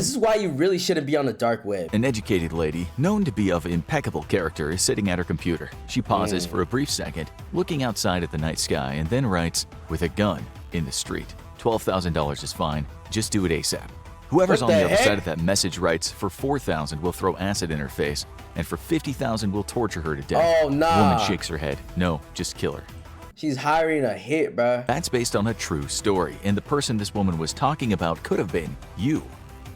This is why you really shouldn't be on the dark web. An educated lady, known to be of impeccable character, is sitting at her computer. She pauses for a brief second, looking outside at the night sky, and then writes, "With a gun in the street. $12,000 is fine. Just do it ASAP." Whoever's on the other side of that message writes, "For $4,000 we'll throw acid in her face, and for $50,000 we'll torture her to death." Oh, nah. The woman shakes her head. "No, just kill her." She's hiring a hit, bruh. That's based on a true story, and the person this woman was talking about could have been you.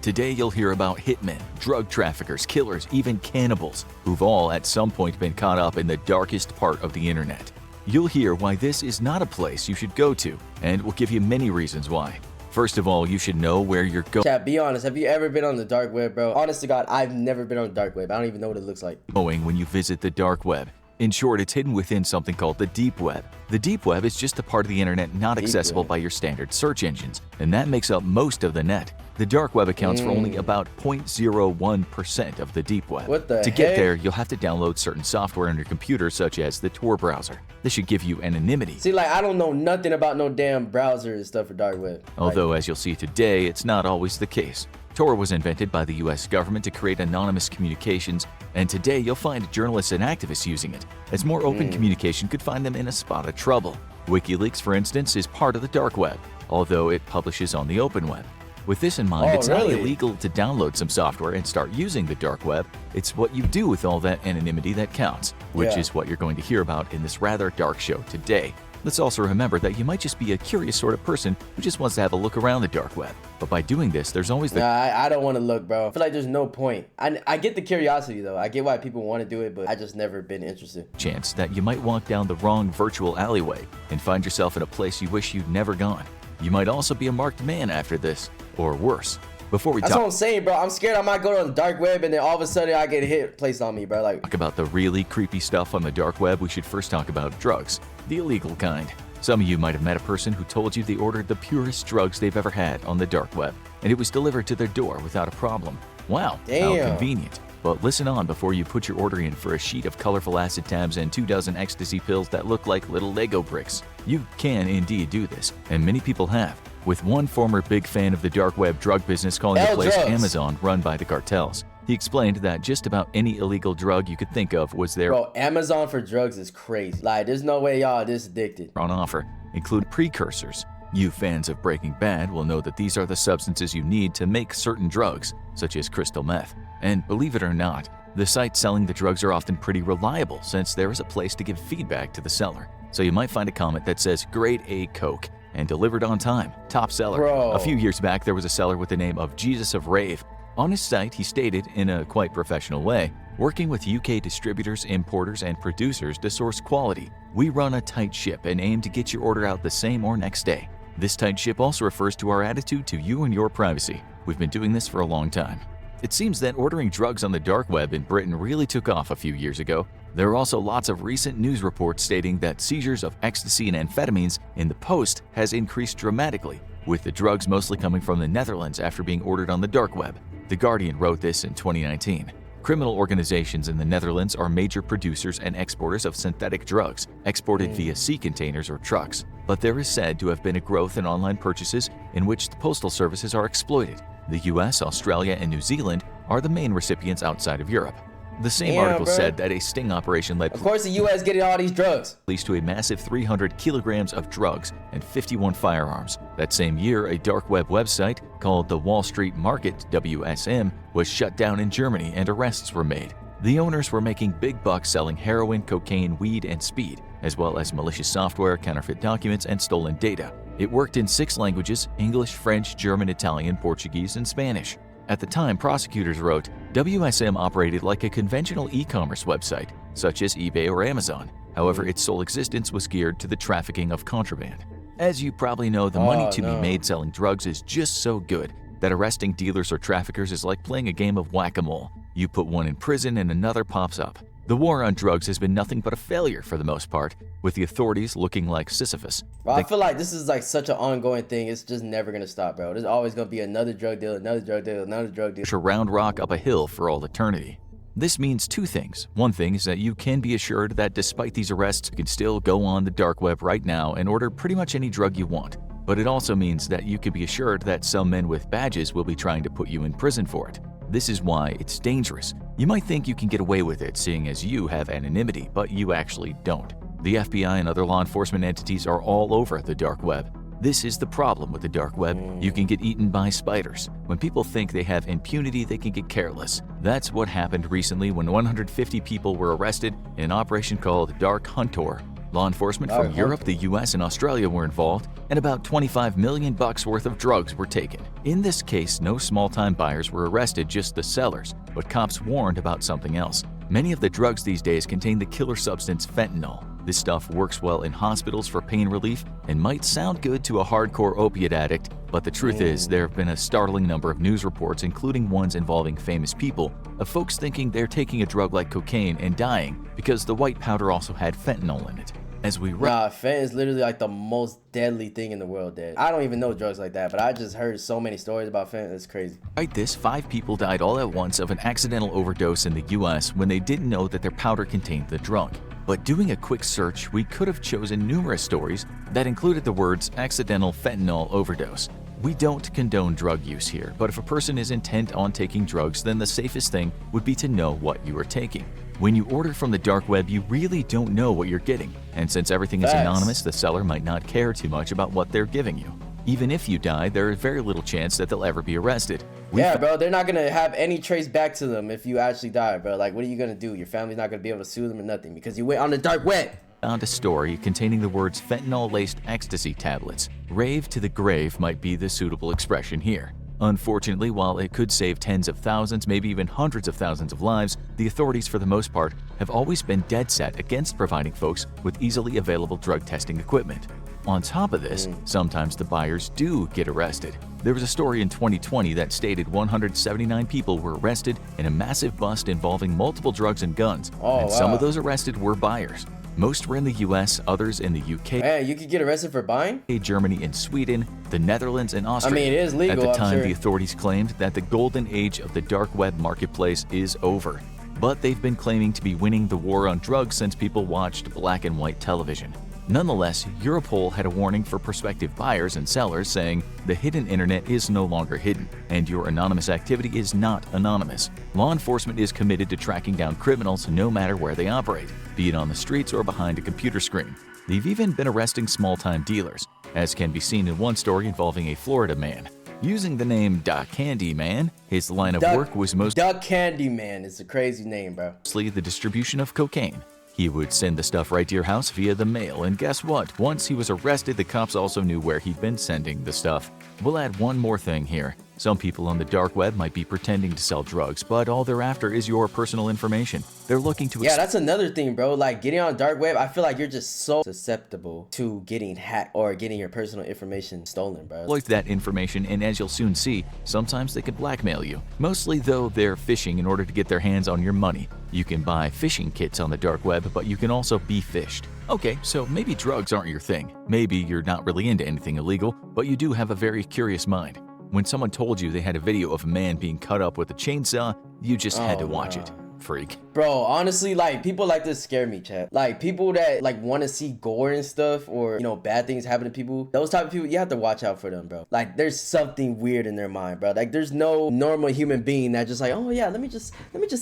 Today you'll hear about hitmen, drug traffickers, killers, even cannibals, who've all at some point been caught up in the darkest part of the internet. You'll hear why this is not a place you should go to, and we'll give you many reasons why. First of all, you should know where you're going. Chat, be honest. Have you ever been on the dark web, bro? Honest to God, I've never been on the dark web. I don't even know what it looks like. When you visit the dark web. In short, it's hidden within something called the deep web. The deep web is just a part of the internet not accessible by your standard search engines, and that makes up most of the net. The dark web accounts for only about 0.01% of the deep web. What the heck? To get there, you'll have to download certain software on your computer, such as the Tor browser. This should give you anonymity. See, like, I don't know nothing about no damn browser and stuff for dark web. Although, as you'll see today, it's not always the case. Tor was invented by the US government to create anonymous communications, and today you'll find journalists and activists using it, as more open communication could find them in a spot of trouble. WikiLeaks, for instance, is part of the dark web, although it publishes on the open web. With this in mind, it's not illegal to download some software and start using the dark web. It's what you do with all that anonymity that counts, which is what you're going to hear about in this rather dark show today. Let's also remember that you might just be a curious sort of person who just wants to have a look around the dark web. But by doing this, there's always the... I don't want to look, bro. I feel like there's no point. I get the curiosity, though. I get why people want to do it, but I just never been interested. Chance that you might walk down the wrong virtual alleyway and find yourself in a place you wish you'd never gone. You might also be a marked man after this, or worse. Before we That's what I'm saying, bro. I'm scared I might go to the dark web and then all of a sudden I get a hit placed on me, bro. Like, talk about the really creepy stuff on the dark web, we should first talk about drugs, the illegal kind. Some of you might have met a person who told you they ordered the purest drugs they've ever had on the dark web, and it was delivered to their door without a problem. Wow, how convenient. But listen on before you put your order in for a sheet of colorful acid tabs and 24 ecstasy pills that look like little Lego bricks. You can indeed do this, and many people have, with one former big fan of the dark web drug business calling the place Amazon, run by the cartels. He explained that just about any illegal drug you could think of was there. Bro, Amazon for drugs is crazy. Like, there's no way y'all this addicted. On offer, include precursors. You fans of Breaking Bad will know that these are the substances you need to make certain drugs, such as crystal meth. And believe it or not, the sites selling the drugs are often pretty reliable since there is a place to give feedback to the seller. So you might find a comment that says grade A Coke and delivered on time, top seller. Bro. A few years back, there was a seller with the name of Jesus of Rave. On his site, he stated, in a quite professional way, working with UK distributors, importers, and producers to source quality. We run a tight ship and aim to get your order out the same or next day. This tight ship also refers to our attitude to you and your privacy. We've been doing this for a long time. It seems that ordering drugs on the dark web in Britain really took off a few years ago. There are also lots of recent news reports stating that seizures of ecstasy and amphetamines in the post has increased dramatically, with the drugs mostly coming from the Netherlands after being ordered on the dark web. The Guardian wrote this in 2019. Criminal organizations in the Netherlands are major producers and exporters of synthetic drugs, exported via sea containers or trucks. But there is said to have been a growth in online purchases in which the postal services are exploited. The US, Australia, and New Zealand are the main recipients outside of Europe. The same article said that a sting operation led, of course, the U.S. getting all these drugs, leads to a massive 300 kilograms of drugs and 51 firearms. That same year, a dark web website called the Wall Street Market (WSM) was shut down in Germany and arrests were made. The owners were making big bucks selling heroin, cocaine, weed, and speed, as well as malicious software, counterfeit documents, and stolen data. It worked in 6 languages: English, French, German, Italian, Portuguese, and Spanish. At the time, prosecutors wrote, WSM operated like a conventional e-commerce website, such as eBay or Amazon. However, its sole existence was geared to the trafficking of contraband. As you probably know, the money to be made selling drugs is just so good that arresting dealers or traffickers is like playing a game of whack-a-mole. You put one in prison and another pops up. The war on drugs has been nothing but a failure for the most part, with the authorities looking like Sisyphus. Bro, I feel like this is like such an ongoing thing. It's just never gonna stop, bro. There's always gonna be another drug deal, another drug deal, another drug deal. Push a round rock up a hill for all eternity. This means 2 things. One thing is that you can be assured that despite these arrests, you can still go on the dark web right now and order pretty much any drug you want. but it also means that you can be assured that some men with badges will be trying to put you in prison for it. This is why it's dangerous. You might think you can get away with it seeing as you have anonymity, but you actually don't. The FBI and other law enforcement entities are all over the dark web. This is the problem with the dark web. You can get eaten by spiders. When people think they have impunity, they can get careless. That's what happened recently when 150 people were arrested in an operation called Dark Hunter. Law enforcement from Europe, the US, and Australia were involved, and about $25 million worth of drugs were taken. In this case, no small-time buyers were arrested, just the sellers, but cops warned about something else. Many of the drugs these days contain the killer substance fentanyl. This stuff works well in hospitals for pain relief and might sound good to a hardcore opiate addict, but the truth is there have been a startling number of news reports, including ones involving famous people, of folks thinking they're taking a drug like cocaine and dying because the white powder also had fentanyl in it. As we fent is literally like the most deadly thing in the world, Dad. I don't even know drugs like that, but I just heard so many stories about fent. It's crazy. Write this, 5 people died all at once of an accidental overdose in the US when they didn't know that their powder contained the drug. But doing a quick search, we could have chosen numerous stories that included the words accidental fentanyl overdose. We don't condone drug use here, but if a person is intent on taking drugs, then the safest thing would be to know what you are taking. When you order from the dark web, you really don't know what you're getting, and since everything is anonymous, the seller might not care too much about what they're giving you. Even if you die, there is very little chance that they'll ever be arrested. Bro, they're not gonna have any trace back to them if you actually die, bro. Like, what are you gonna do? Your family's not gonna be able to sue them or nothing because you went on the dark web. Found a story containing the words fentanyl-laced ecstasy tablets. Rave to the grave might be the suitable expression here. Unfortunately, while it could save tens of thousands, maybe even hundreds of thousands of lives, the authorities for the most part have always been dead set against providing folks with easily available drug testing equipment. On top of this, sometimes the buyers do get arrested. There was a story in 2020 that stated 179 people were arrested in a massive bust involving multiple drugs and guns, and some of those arrested were buyers. Most were in the US, others in the UK. Man, you could get arrested for buying? Germany and Sweden, the Netherlands and Austria. I mean, it is legal, At the time, I'm sure. the authorities claimed that the golden age of the dark web marketplace is over. But they've been claiming to be winning the war on drugs since people watched black and white television. Nonetheless, Europol had a warning for prospective buyers and sellers saying the hidden internet is no longer hidden, and your anonymous activity is not anonymous. Law enforcement is committed to tracking down criminals no matter where they operate, be it on the streets or behind a computer screen. They've even been arresting small-time dealers, as can be seen in one story involving a Florida man. Using the name Duck Candy Man, his line of work was Duck Candy Man is a crazy name, bro. mostly the distribution of cocaine. He would send the stuff right to your house via the mail, and guess what? Once he was arrested, the cops also knew where he'd been sending the stuff. We'll add one more thing here. Some people on the dark web might be pretending to sell drugs, but all they're after is your personal information. They're looking to that's another thing, bro. Like, getting on dark web, I feel like you're just so susceptible to getting hacked or getting your personal information stolen, bro. exploit that information, and as you'll soon see, sometimes they can blackmail you. Mostly, though, they're phishing in order to get their hands on your money. You can buy phishing kits on the dark web, but you can also be phished. Okay, so maybe drugs aren't your thing. Maybe you're not really into anything illegal, but you do have a very curious mind. When someone told you they had a video of a man being cut up with a chainsaw, you just had to watch it. Freak. Bro, honestly, like, people like this scare me, chat. Like, people that like want to see gore and stuff, or, you know, bad things happen to people, those type of people, you have to watch out for them, bro. Like, there's something weird in their mind, bro. Like, there's no normal human being that just like, oh yeah, let me just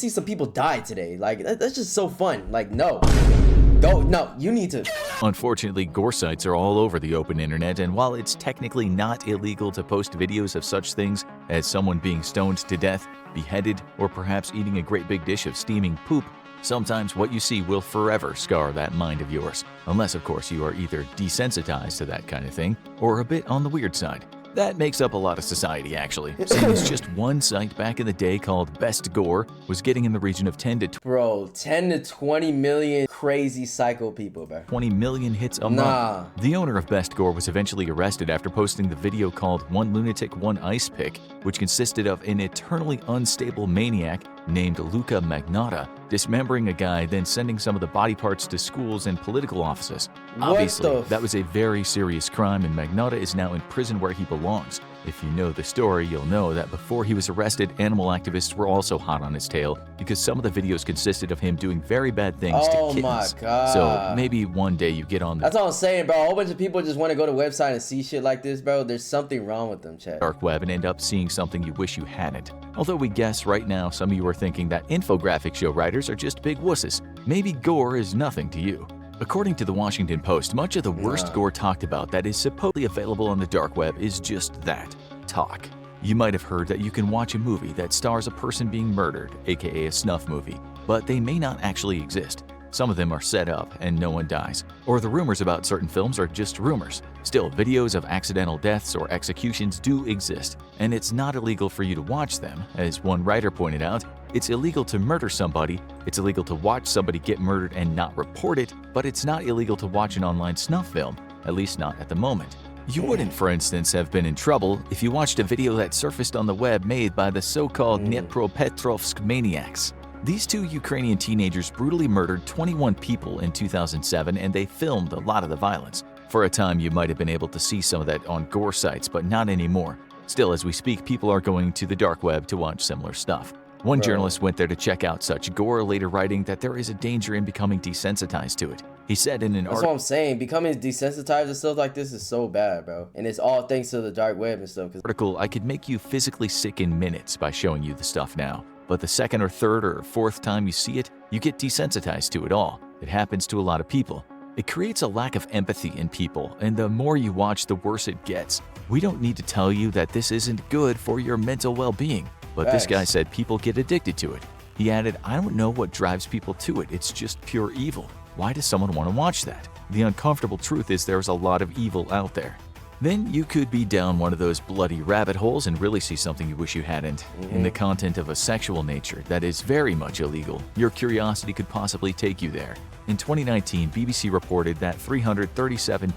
see some people die today. Like, that's just so fun. Like, no, you need to. Unfortunately, gore sites are all over the open internet, and while it's technically not illegal to post videos of such things as someone being stoned to death, beheaded, or perhaps eating a great big dish of steaming poop, sometimes what you see will forever scar that mind of yours. Unless, of course, you are either desensitized to that kind of thing, or a bit on the weird side. That makes up a lot of society, actually. Since just one site back in the day called Best Gore was getting in the region of 10 to 20 million crazy psycho people, bro. 20 million hits a month. The owner of Best Gore was eventually arrested after posting the video called One Lunatic, One Ice Pick, which consisted of an eternally unstable maniac named Luca Magnotta dismembering a guy, then sending some of the body parts to schools and political offices. Obviously, that was a very serious crime, and Magnotta is now in prison where he belongs. If you know the story, you'll know that before he was arrested, animal activists were also hot on his tail because some of the videos consisted of him doing very bad things to kittens. Oh my God. So maybe one day you get on the That's all I'm saying, bro. A whole bunch of people just want to go to a website and see shit like this, bro. There's something wrong with them, chat. dark web and end up seeing something you wish you hadn't. Although we guess right now some of you are thinking that infographic show writers are just big wusses. Maybe Gore is nothing to you. According to the Washington Post, much of the worst Gore talked about that is supposedly available on the dark web is just that, talk. You might have heard that you can watch a movie that stars a person being murdered, aka a snuff movie, but they may not actually exist. Some of them are set up and no one dies. Or the rumors about certain films are just rumors. Still, videos of accidental deaths or executions do exist, and it's not illegal for you to watch them. As one writer pointed out, it's illegal to murder somebody, it's illegal to watch somebody get murdered and not report it, but it's not illegal to watch an online snuff film, at least not at the moment. You wouldn't, for instance, have been in trouble if you watched a video that surfaced on the web made by the so-called Dnipropetrovsk maniacs. These two Ukrainian teenagers brutally murdered 21 people in 2007, and they filmed a lot of the violence. For a time, you might have been able to see some of that on Gore sites, but not anymore. Still, as we speak, people are going to the dark web to watch similar stuff. One journalist went there to check out such Gore, later writing that there is a danger in becoming desensitized to it. He said in an That's article, what I'm saying. Becoming desensitized and stuff like this is so bad, bro. And it's all thanks to the dark web and stuff. I could make you physically sick in minutes by showing you the stuff now. But the second or third or fourth time you see it, you get desensitized to it all. It happens to a lot of people. It creates a lack of empathy in people, and the more you watch, the worse it gets. We don't need to tell you that this isn't good for your mental well-being, but this guy said people get addicted to it. He added, I don't know what drives people to it, it's just pure evil. Why does someone want to watch that? The uncomfortable truth is there's a lot of evil out there. Then you could be down one of those bloody rabbit holes and really see something you wish you hadn't. In the content of a sexual nature that is very much illegal, your curiosity could possibly take you there. In 2019, BBC reported that 337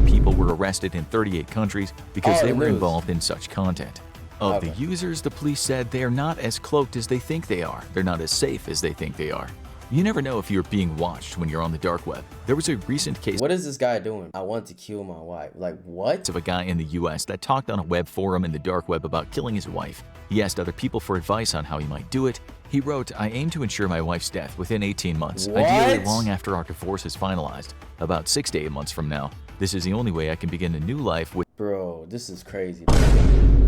people were arrested in 38 countries because they were involved in such content. Of the users, the police said they are not as cloaked as they think they are. They're not as safe as they think they are. You never know if you're being watched when you're on the dark web. There was a recent case. What is this guy doing? I want to kill my wife. Like, what? Of a guy in the US that talked on a web forum in the dark web about killing his wife. He asked other people for advice on how he might do it. He wrote, I aim to ensure my wife's death within 18 months, ideally long after our divorce is finalized, about 6 to 8 months from now. This is the only way I can begin a new life with— Bro, this is crazy, bro.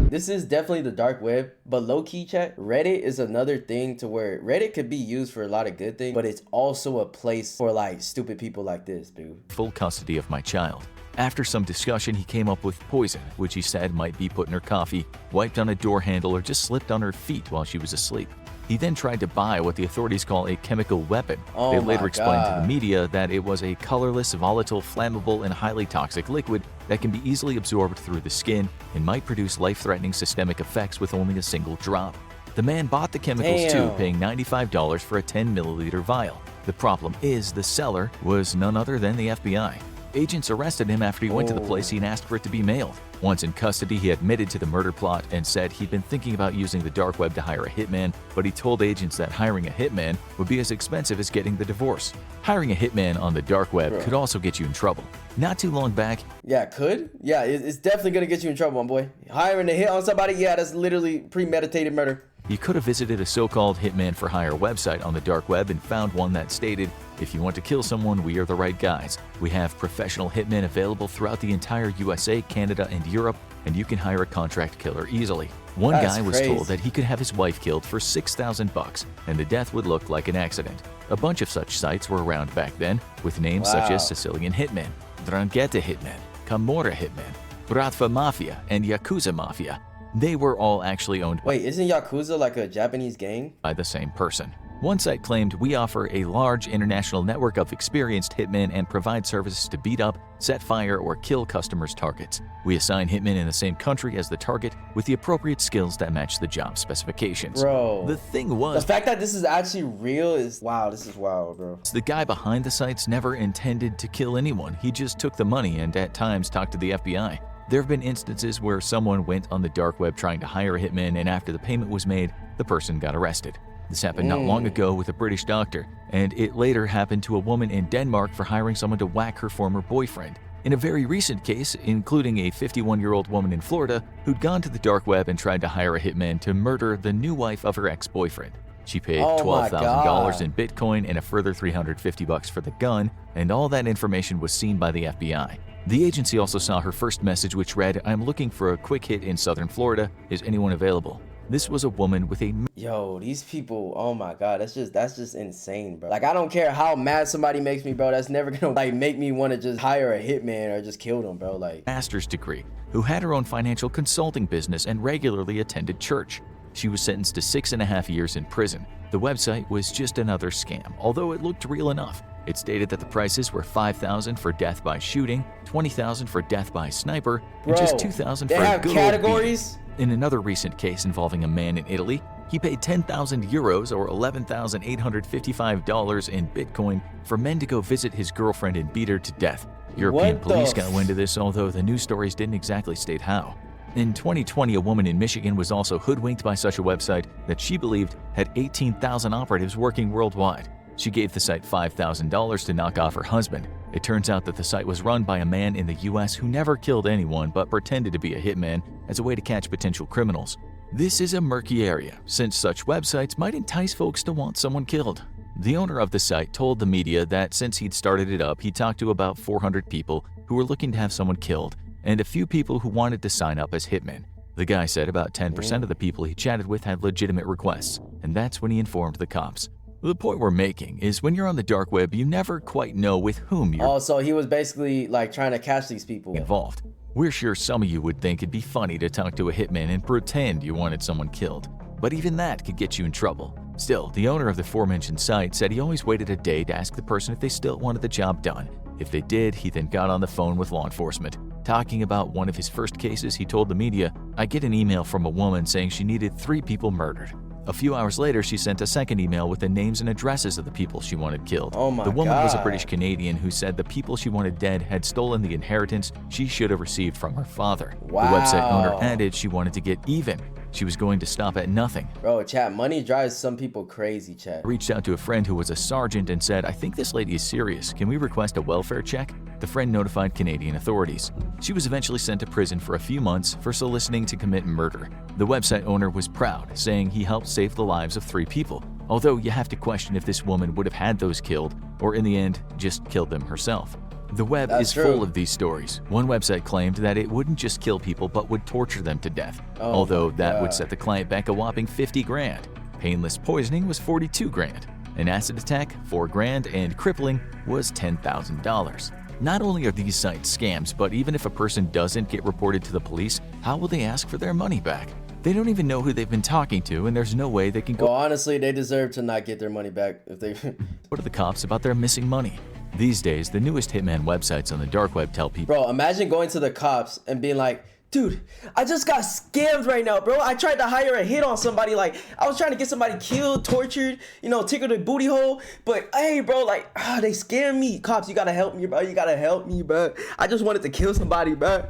This is definitely the dark web, but low-key chat, Reddit is another thing to where Reddit could be used for a lot of good things, but it's also a place for like stupid people like this, dude. Full custody of my child. After some discussion, he came up with poison, which he said might be put in her coffee, wiped on a door handle, or just slipped on her feet while she was asleep. He then tried to buy what the authorities call a chemical weapon. They later explained to the media that it was a colorless, volatile, flammable, and highly toxic liquid that can be easily absorbed through the skin and might produce life-threatening systemic effects with only a single drop. The man bought the chemicals too, paying $95 for a 10-milliliter vial. The problem is the seller was none other than the FBI. Agents arrested him after he went to the place and asked for it to be mailed. Once in custody, he admitted to the murder plot and said he'd been thinking about using the dark web to hire a hitman, but he told agents that hiring a hitman would be as expensive as getting the divorce. Hiring a hitman on the dark web could also get you in trouble. Not too long back— Yeah, could? Yeah, it's definitely gonna get you in trouble, my boy. Hiring a hit on somebody, yeah, that's literally premeditated murder. You could have visited a so-called hitman for hire website on the dark web and found one that stated, if you want to kill someone, we are the right guys. We have professional hitmen available throughout the entire USA, Canada, and Europe, and you can hire a contract killer easily. One guy was told that he could have his wife killed for $6,000 and the death would look like an accident. A bunch of such sites were around back then, with names such as Sicilian Hitmen, Drangheta Hitmen, Camorra Hitmen, Bratva Mafia, and Yakuza Mafia. They were all actually owned by— Wait, isn't Yakuza like a Japanese gang? By the same person. One site claimed, we offer a large international network of experienced hitmen and provide services to beat up, set fire, or kill customers' targets. We assign hitmen in the same country as the target with the appropriate skills that match the job specifications. Bro, the thing was— the fact that this is actually real is— wow, this is wild, bro. The guy behind the sites never intended to kill anyone. He just took the money and at times talked to the FBI. There have been instances where someone went on the dark web trying to hire a hitman, and after the payment was made, the person got arrested. This happened not long ago with a British doctor, and it later happened to a woman in Denmark for hiring someone to whack her former boyfriend. In a very recent case, including a 51-year-old woman in Florida who'd gone to the dark web and tried to hire a hitman to murder the new wife of her ex-boyfriend. She paid $12,000 in Bitcoin and a further $350 for the gun, and all that information was seen by the FBI. The agency also saw her first message, which read, "I'm looking for a quick hit in Southern Florida. Is anyone available?" This was a woman with a... Yo, these people, oh my God, that's just insane, bro. Like, I don't care how mad somebody makes me, bro. That's never gonna, like, make me want to just hire a hitman or just kill them, bro. Like, master's degree, who had her own financial consulting business and regularly attended church. She was sentenced to 6.5 years in prison. The website was just another scam, although it looked real enough. It stated that the prices were $5,000 for death by shooting, $20,000 for death by sniper, and just $2,000 for a good categories? old beat. In another recent case involving a man in Italy, he paid 10,000 euros or $11,855 in Bitcoin for men to go visit his girlfriend and beat her to death. European police got wind of this, although the news stories didn't exactly state how. In 2020, a woman in Michigan was also hoodwinked by such a website that she believed had 18,000 operatives working worldwide. She gave the site $5,000 to knock off her husband. It turns out that the site was run by a man in the US who never killed anyone but pretended to be a hitman as a way to catch potential criminals. This is a murky area, since such websites might entice folks to want someone killed. The owner of the site told the media that since he'd started it up, he talked to about 400 people who were looking to have someone killed, and a few people who wanted to sign up as hitmen. The guy said about 10% of the people he chatted with had legitimate requests, and that's when he informed the cops. The point we're making is when you're on the dark web, you never quite know with whom you're... Oh, so he was basically like trying to catch these people involved. We're sure some of you would think it'd be funny to talk to a hitman and pretend you wanted someone killed, but even that could get you in trouble. Still, the owner of the aforementioned site said he always waited a day to ask the person if they still wanted the job done. If they did, he then got on the phone with law enforcement. Talking about one of his first cases, he told the media, "I get an email from a woman saying she needed 3 people murdered. A few hours later, she sent a second email with the names and addresses of the people she wanted killed. Oh my The woman God. was a British Canadian who said the people she wanted dead had stolen the inheritance she should have received from her father. Wow. The website owner added she wanted to get even. She was going to stop at nothing. Bro, chat, money drives some people crazy, chat. I reached out to a friend who was a sergeant and said, "I think this lady is serious. Can we request a welfare check?" The friend notified Canadian authorities. She was eventually sent to prison for a few months for soliciting to commit murder. The website owner was proud, saying he helped save the lives of 3 people. Although you have to question if this woman would have had those killed, or in the end, just killed them herself. The web is full of these stories. One website claimed that it wouldn't just kill people but would torture them to death, although that would set the client back a whopping 50 grand. Painless poisoning was 42 grand. An acid attack, 4 grand, and crippling was $10,000. Not only are these sites scams, but even if a person doesn't get reported to the police, how will they ask for their money back? They don't even know who they've been talking to, and there's no way they can go Well, honestly, they deserve to not get their money back if they... go to the cops about their missing money. These days, the newest hitman websites on the dark web tell people, Bro, imagine going to the cops and being like, "Dude, I just got scammed right now, bro. I tried to hire a hit on somebody. Like, I was trying to get somebody killed, tortured, you know, tickled a booty hole. But, hey, bro, like, they scammed me. Cops, you gotta help me, bro. You gotta help me, bro. I just wanted to kill somebody, bro."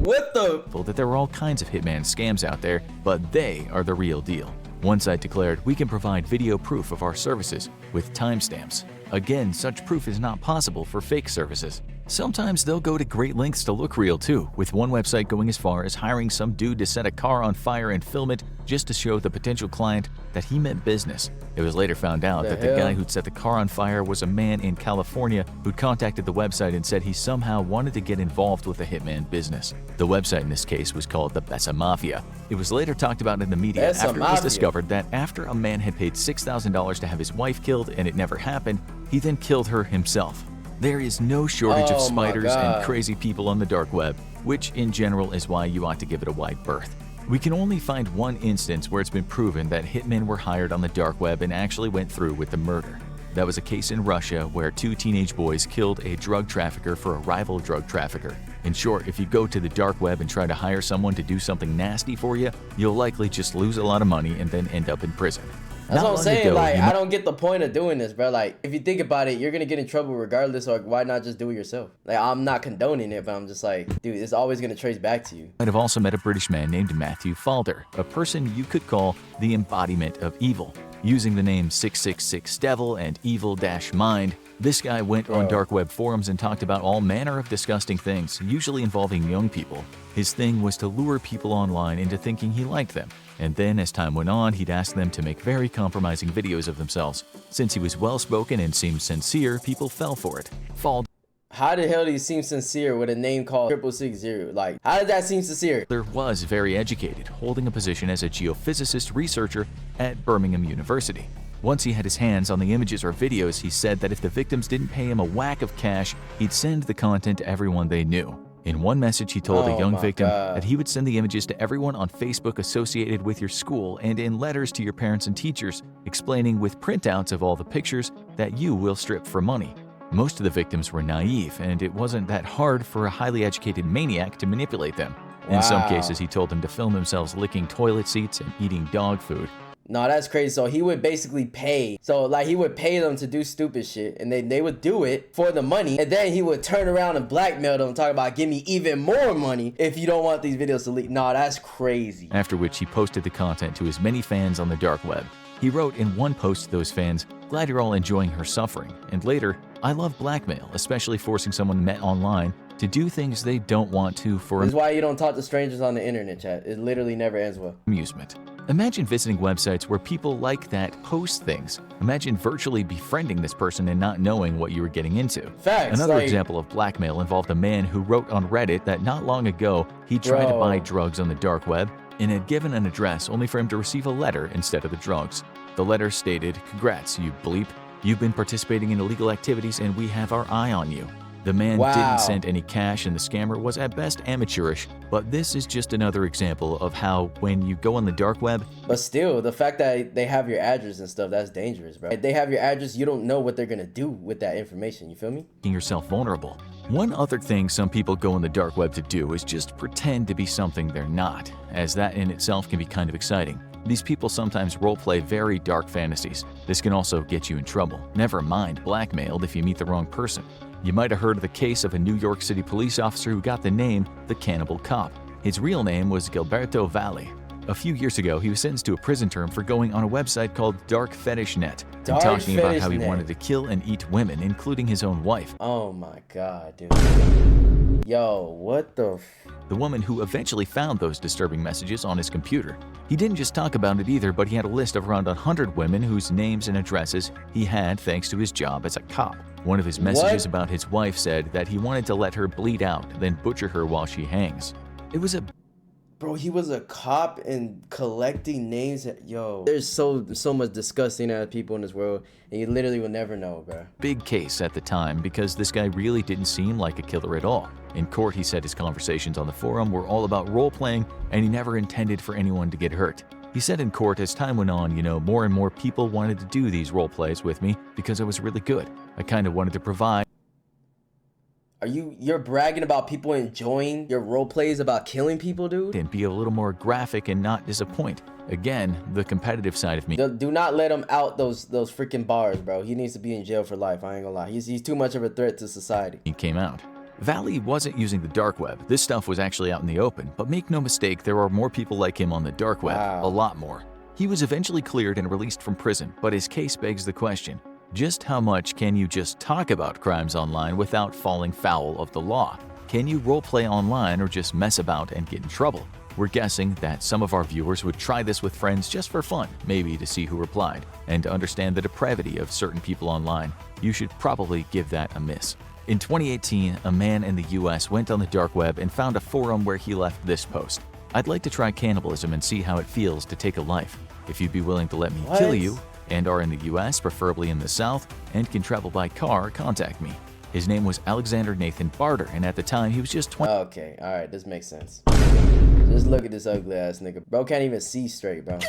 What the? that there are all kinds of hitman scams out there, but they are the real deal. One site declared, "We can provide video proof of our services with timestamps." Again, such proof is not possible for fake services. Sometimes they'll go to great lengths to look real too, with one website going as far as hiring some dude to set a car on fire and film it just to show the potential client that he meant business. It was later found out that the guy who'd set the car on fire was a man in California who'd contacted the website and said he somehow wanted to get involved with the hitman business. The website in this case was called the Bessa Mafia. It was later talked about in the media after it was discovered that after a man had paid $6,000 to have his wife killed and it never happened, he then killed her himself. There is no shortage of spiders and crazy people on the dark web, which in general is why you ought to give it a wide berth. We can only find one instance where it's been proven that hitmen were hired on the dark web and actually went through with the murder. That was a case in Russia where 2 teenage boys killed a drug trafficker for a rival drug trafficker. In short, if you go to the dark web and try to hire someone to do something nasty for you, you'll likely just lose a lot of money and then end up in prison. That's what I'm saying, like, I don't get the point of doing this, bro. Like, if you think about it, you're gonna get in trouble regardless, or why not just do it yourself? Like, I'm not condoning it, but I'm just like, dude, it's always gonna trace back to you. Might have also met a British man named Matthew Falder, a person you could call the embodiment of evil. Using the name 666 Devil and Evil-Mind, this guy went on dark web forums and talked about all manner of disgusting things, usually involving young people. His thing was to lure people online into thinking he liked them, and then as time went on, he'd ask them to make very compromising videos of themselves. Since he was well-spoken and seemed sincere, people fell for it. How the hell do you seem sincere with a name called 6660? Like, how does that seem sincere? There was very educated, holding a position as a geophysicist researcher at Birmingham University. Once he had his hands on the images or videos, he said that if the victims didn't pay him a whack of cash, he'd send the content to everyone they knew. In one message, he told a young victim that he would send the images to everyone on Facebook associated with your school and in letters to your parents and teachers, explaining with printouts of all the pictures that you will strip for money. Most of the victims were naive, and it wasn't that hard for a highly educated maniac to manipulate them. In some cases, he told them to film themselves licking toilet seats and eating dog food. No, that's crazy. So he would basically pay. So like he would pay them to do stupid shit, and they would do it for the money, and then he would turn around and blackmail them, talk about give me even more money if you don't want these videos to leak. No, that's crazy. After which he posted the content to his many fans on the dark web. He wrote in one post to those fans, "Glad you're all enjoying her suffering," and later, "I love blackmail, especially forcing someone met online to do things they don't want to for This is why you don't talk to strangers on the internet, chat. It literally never ends well. Amusement." Imagine visiting websites where people like that post things. Imagine virtually befriending this person and not knowing what you were getting into. Facts. Another example of blackmail involved a man who wrote on Reddit that not long ago he tried to buy drugs on the dark web and had given an address only for him to receive a letter instead of the drugs. The letter stated, "Congrats, you bleep. You've been participating in illegal activities and we have our eye on you." The man didn't send any cash and the scammer was at best amateurish, but this is just another example of how when you go on the dark web... But still, the fact that they have your address and stuff, that's dangerous, bro. If they have your address, you don't know what they're gonna do with that information, you feel me? ...making yourself vulnerable. One other thing some people go on the dark web to do is just pretend to be something they're not, as that in itself can be kind of exciting. These people sometimes roleplay very dark fantasies. This can also get you in trouble. Never mind blackmailed if you meet the wrong person. You might have heard of the case of a New York City police officer who got the name the Cannibal Cop. His real name was Gilberto Valle. A few years ago, he was sentenced to a prison term for going on a website called Dark Fetish Net and talking about how he wanted to kill and eat women, including his own wife. Oh my god, dude. Yo, what the The woman who eventually found those disturbing messages on his computer. He didn't just talk about it either, but he had a list of around 100 women whose names and addresses he had thanks to his job as a cop. One of his messages about his wife said that he wanted to let her bleed out, then butcher her while she hangs. It was a... Bro, he was a cop and collecting names. Yo, there's so much disgusting ass people in this world, and you literally will never know, bro. Big case at the time because this guy really didn't seem like a killer at all. In court, he said his conversations on the forum were all about role-playing, and he never intended for anyone to get hurt. He said in court, as time went on, more and more people wanted to do these role plays with me because I was really good. I kind of wanted to provide. You're bragging about people enjoying your role plays about killing people, dude? And be a little more graphic and not disappoint. Again, the competitive side of me. Do not let him out those freaking bars, bro. He needs to be in jail for life. I ain't gonna lie. He's too much of a threat to society. He came out. Valle wasn't using the dark web. This stuff was actually out in the open, but make no mistake, there are more people like him on the dark web, a lot more. He was eventually cleared and released from prison, but his case begs the question, just how much can you just talk about crimes online without falling foul of the law? Can you roleplay online or just mess about and get in trouble? We're guessing that some of our viewers would try this with friends just for fun, maybe to see who replied, and to understand the depravity of certain people online. You should probably give that a miss. In 2018, a man in the US went on the dark web and found a forum where he left this post. "I'd like to try cannibalism and see how it feels to take a life. If you'd be willing to let me kill you, and are in the US, preferably in the South, and can travel by car, contact me." His name was Alexander Nathan Barter, and at the time he was just 20. Okay, alright, this makes sense. Just look at this ugly ass nigga. Bro can't even see straight, bro.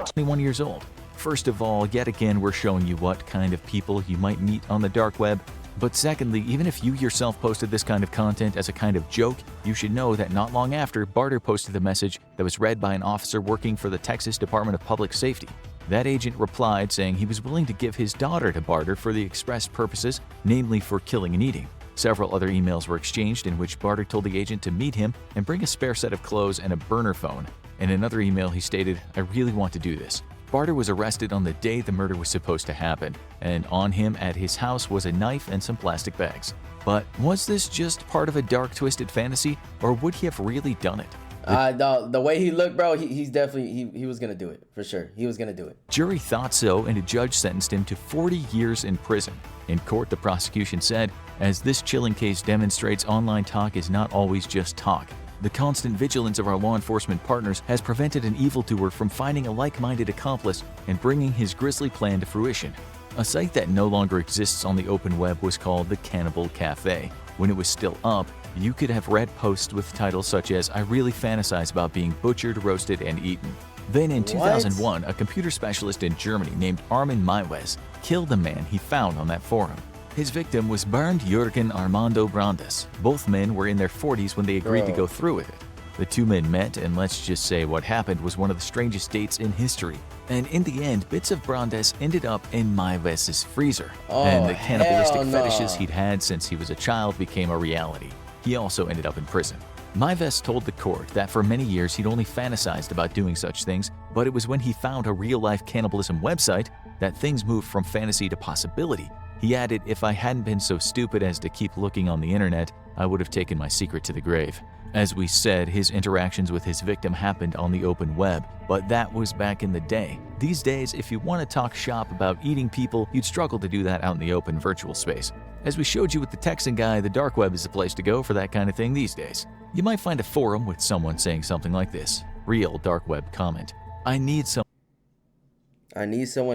21 years old. First of all, yet again, we're showing you what kind of people you might meet on the dark web. But secondly, even if you yourself posted this kind of content as a kind of joke, you should know that not long after, Barter posted a message that was read by an officer working for the Texas Department of Public Safety. That agent replied saying he was willing to give his daughter to Barter for the express purposes, namely for killing and eating. Several other emails were exchanged in which Barter told the agent to meet him and bring a spare set of clothes and a burner phone. In another email, he stated, "I really want to do this." Barter was arrested on the day the murder was supposed to happen, and on him at his house was a knife and some plastic bags. But was this just part of a dark, twisted fantasy, or would he have really done it? The way he looked, bro, he's definitely, he was gonna do it, for sure. He was gonna do it. Jury thought so, and a judge sentenced him to 40 years in prison. In court, the prosecution said, "As this chilling case demonstrates, online talk is not always just talk. The constant vigilance of our law enforcement partners has prevented an evildoer from finding a like-minded accomplice and bringing his grisly plan to fruition." A site that no longer exists on the open web was called the Cannibal Cafe. When it was still up, you could have read posts with titles such as, "I really fantasize about being butchered, roasted, and eaten." Then in 2001, a computer specialist in Germany named Armin Maiwes killed a man he found on that forum. His victim was Bernd Jürgen Armando Brandes. Both men were in their 40s when they agreed to go through with it. The two men met, and let's just say what happened was one of the strangest dates in history. And in the end, bits of Brandes ended up in Maiwes' freezer. And the cannibalistic fetishes he'd had since he was a child became a reality. He also ended up in prison. Maiwes told the court that for many years he'd only fantasized about doing such things, but it was when he found a real-life cannibalism website that things moved from fantasy to possibility. He added, "If I hadn't been so stupid as to keep looking on the internet, I would have taken my secret to the grave." As we said, his interactions with his victim happened on the open web, but that was back in the day. These days, if you want to talk shop about eating people, you'd struggle to do that out in the open virtual space. As we showed you with the Texan guy, the dark web is the place to go for that kind of thing these days. You might find a forum with someone saying something like this. Real dark web comment. I need someone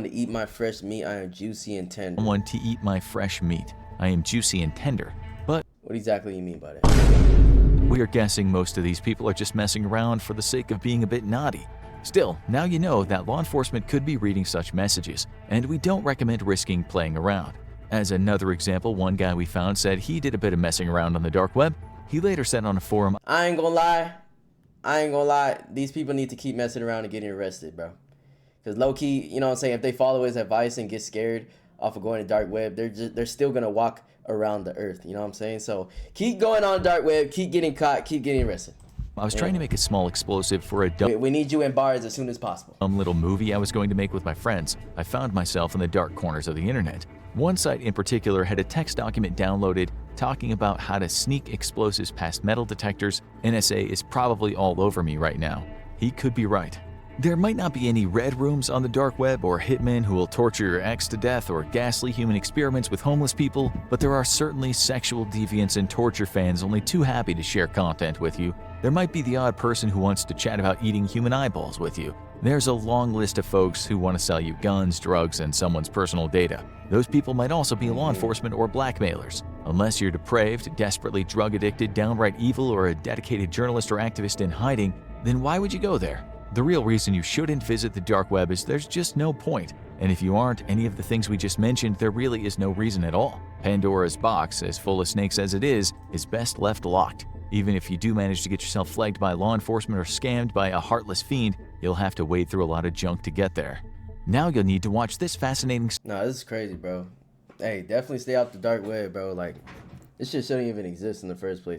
to eat my fresh meat. I am juicy and tender. Someone to eat my fresh meat. I am juicy and tender. But what exactly do you mean by that? we are guessing most of these people are just messing around for the sake of being a bit naughty. Still, now you know that law enforcement could be reading such messages, and we don't recommend risking playing around. As another example, one guy we found said he did a bit of messing around on the dark web. He later said on a forum, I ain't gonna lie, these people need to keep messing around and getting arrested, bro. Because low-key, you know what I'm saying, if they follow his advice and get scared off of going to dark web, they're still gonna walk around the earth, you know what I'm saying? So keep going on dark web, keep getting caught, keep getting arrested. I was trying to make a small explosive for a we need you in bars as soon as possible. Little movie I was going to make with my friends. I found myself in the dark corners of the internet. One site in particular had a text document downloaded talking about how to sneak explosives past metal detectors. NSA is probably all over me right now. He could be right. There might not be any red rooms on the dark web or hitmen who will torture your ex to death or ghastly human experiments with homeless people, but there are certainly sexual deviants and torture fans only too happy to share content with you. There might be the odd person who wants to chat about eating human eyeballs with you. There's a long list of folks who want to sell you guns, drugs, and someone's personal data. Those people might also be law enforcement or blackmailers. Unless you're depraved, desperately drug-addicted, downright evil, or a dedicated journalist or activist in hiding, then why would you go there? The real reason you shouldn't visit the dark web is there's just no point. And if you aren't any of the things we just mentioned, there really is no reason at all. Pandora's box, as full of snakes as it is best left locked. Even if you do manage to get yourself flagged by law enforcement or scammed by a heartless fiend, you'll have to wade through a lot of junk to get there. Now you'll need to watch this fascinating... Nah, this is crazy, bro. Hey, definitely stay off the dark web, bro. Like, this shit shouldn't even exist in the first place.